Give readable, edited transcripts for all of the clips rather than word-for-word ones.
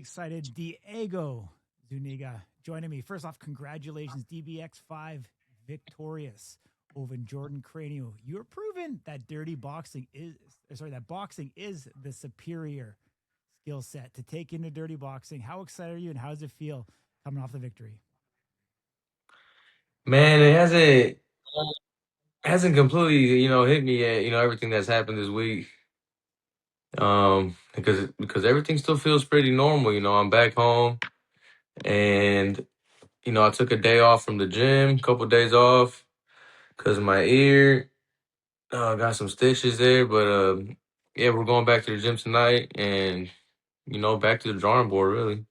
excited. Diego Zuniga joining me. First off, congratulations, DBX 5 victorious over Jordan Kranio. You're proving that boxing is the superior skill set to take into dirty boxing. How excited are you and how does it feel coming off the victory? Man, it hasn't completely, hit me yet, everything that's happened this week. Because everything still feels pretty normal. I'm back home and I took a day off from the gym, couple days off because of my ear. Got some stitches there, but yeah, we're going back to the gym tonight and back to the drawing board really.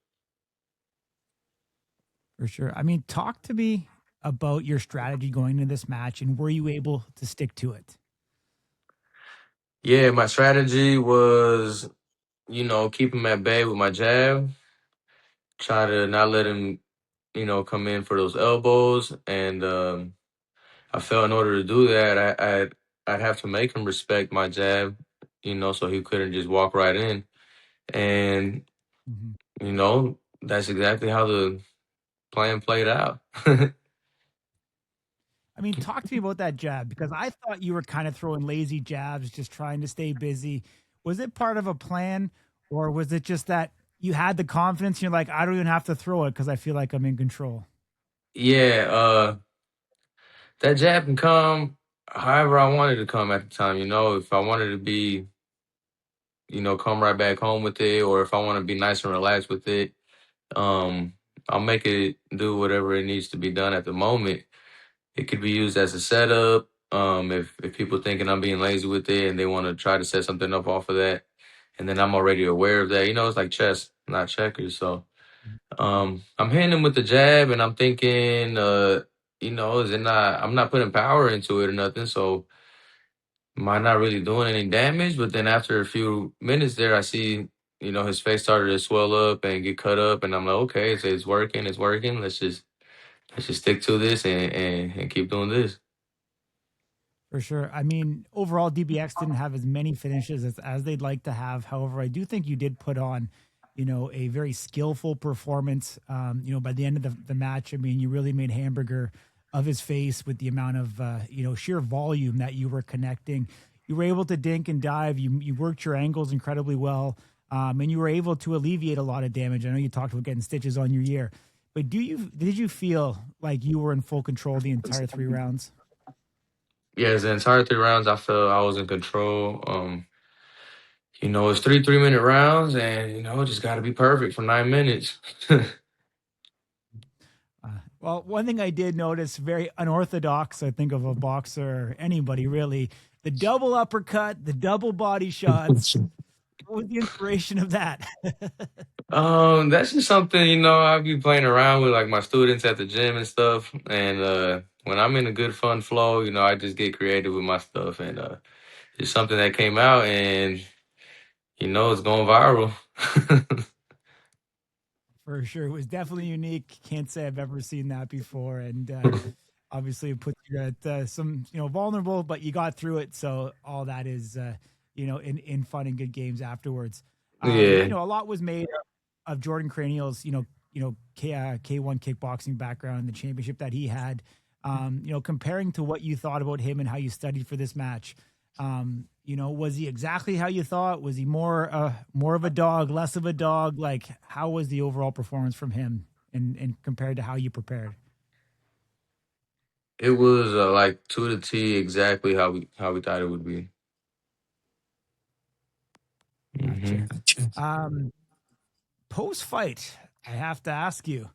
For sure. I mean, talk to me about your strategy going into this match and were you able to stick to it? Yeah, my strategy was, keep him at bay with my jab, try to not let him, come in for those elbows. And I felt in order to do that, I'd have to make him respect my jab, so he couldn't just walk right in. And, Mhm. that's exactly how the plan played out. I mean, talk to me about that jab because I thought you were kind of throwing lazy jabs, just trying to stay busy. Was it part of a plan, or was it just that you had the confidence? And you're like, I don't even have to throw it because I feel like I'm in control. Yeah, that jab can come however I wanted to come at the time. If I wanted to be, come right back home with it, or if I want to be nice and relaxed with it, um, I'll make it do whatever it needs to be done at the moment. It could be used as a setup. If people thinking I'm being lazy with it and they want to try to set something up off of that, and then I'm already aware of that. It's like chess, not checkers. So I'm hitting him with the jab, and I'm thinking, is it not? I'm not putting power into it or nothing, so am I not really doing any damage? But then after a few minutes there, I see, his face started to swell up and get cut up, and I'm like, okay, it's working, it's working. Let's just stick to this and keep doing this. For sure. I mean, overall, DBX didn't have as many finishes as they'd like to have. However, I do think you did put on, a very skillful performance. By the end of the match, I mean, you really made hamburger of his face with the amount of, sheer volume that you were connecting. You were able to dink and dive. You worked your angles incredibly well, and you were able to alleviate a lot of damage. I know you talked about getting stitches on your ear, but did you feel like you were in full control the entire 3 rounds? Yeah, the entire 3 rounds, I felt I was in control. It's 3 3-minute rounds, and just got to be perfect for 9 minutes. Well, one thing I did notice, very unorthodox, I think, of a boxer, anybody really, the double uppercut, the double body shots. What was the inspiration of that? That's just something, I be playing around with like my students at the gym and stuff. And when I'm in a good fun flow, I just get creative with my stuff, and it's something that came out, and it's going viral. For sure. It was definitely unique. Can't say I've ever seen that before. And obviously, it puts you at some, vulnerable, but you got through it. So all that is, in fun and good games afterwards. Yeah. A lot was made of Jordan Cranio's, K1 kickboxing background and the championship that he had. Comparing to what you thought about him and how you studied for this match. Was he exactly how you thought? Was he more of a dog, less of a dog? Like, how was the overall performance from him, and compared to how you prepared? It was like to the T exactly how we thought it would be. Gotcha. Hmm. Um, Post fight, I have to ask you.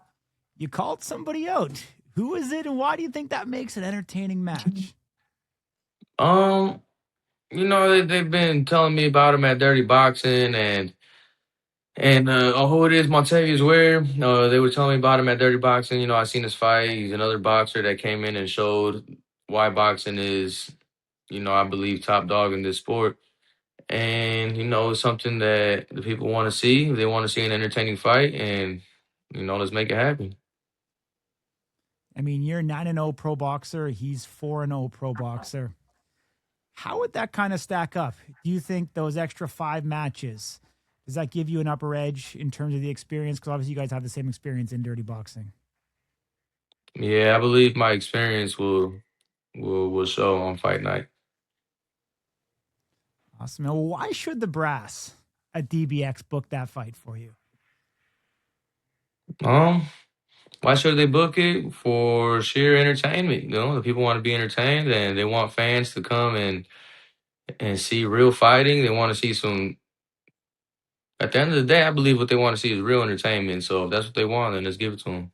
You called somebody out. Who is it, and why do you think that makes an entertaining match? Um, they've been telling me about him at Dirty Boxing, and who it is, Montavious Ware. They were telling me about him at Dirty Boxing. I seen his fight. He's another boxer that came in and showed why boxing is, I believe, top dog in this sport. And it's something that the people want to see. They want to see an entertaining fight, and let's make it happen. I mean, you're 9-0 pro boxer. He's 4-0 pro boxer. How would that kind of stack up? Do you think those extra 5 matches, Does that give you an upper edge in terms of the experience? Because obviously you guys have the same experience in dirty boxing. Yeah, I believe my experience will show on fight night. Awesome. Now, why should the brass at DBX book that fight for you? Um, why should they book it? For sheer entertainment. You know, the people want to be entertained and they want fans to come and see real fighting. They want to see some. At the end of the day, I believe what they want to see is real entertainment. So if that's what they want, then let's give it to them.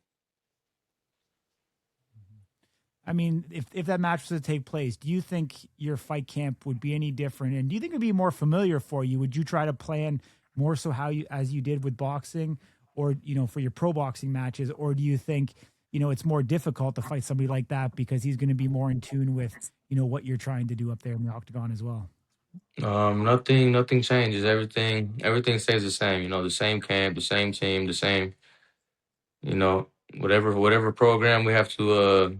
I mean, if that match was to take place, do you think your fight camp would be any different? And do you think it would be more familiar for you? Would you try to plan more so how you as you did with boxing, or for your pro boxing matches, or do you think it's more difficult to fight somebody like that because he's going to be more in tune with what you're trying to do up there in the octagon as well? Nothing changes. Everything stays the same. You know, the same camp, the same team, the same. You know, whatever program we have to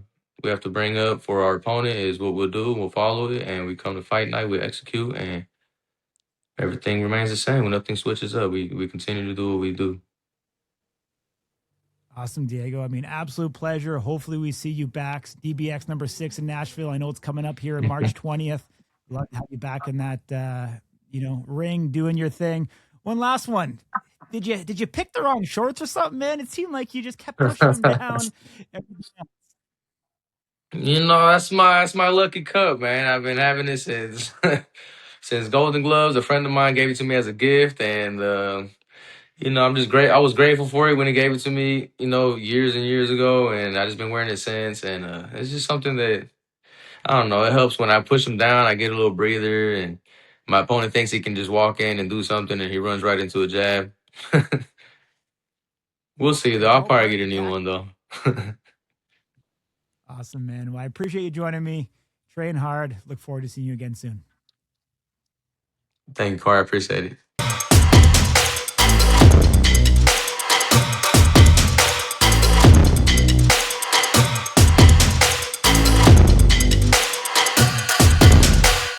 bring up for our opponent is what we'll do. We'll follow it, and we come to fight night. We execute, and everything remains the same. When nothing switches up, we continue to do what we do. Awesome, Diego. I mean, absolute pleasure. Hopefully, we see you back. DBX number 6 in Nashville. I know it's coming up here on March 20th. Love to have you back in that, ring, doing your thing. One last one. Did you pick the wrong shorts or something, man? It seemed like you just kept pushing them down. You know, that's my lucky cup, man. I've been having it since since Golden Gloves. A friend of mine gave it to me as a gift, and I'm just great. I was grateful for it when he gave it to me, years and years ago, and I just been wearing it since. And it's just something that I don't know. It helps when I push him down. I get a little breather, and my opponent thinks he can just walk in and do something, and he runs right into a jab. We'll see though. It's I'll all probably part of get a the new pack. one though. Awesome, man. Well, I appreciate you joining me. Train hard. Look forward to seeing you again soon. Thank you, Corey. I appreciate it.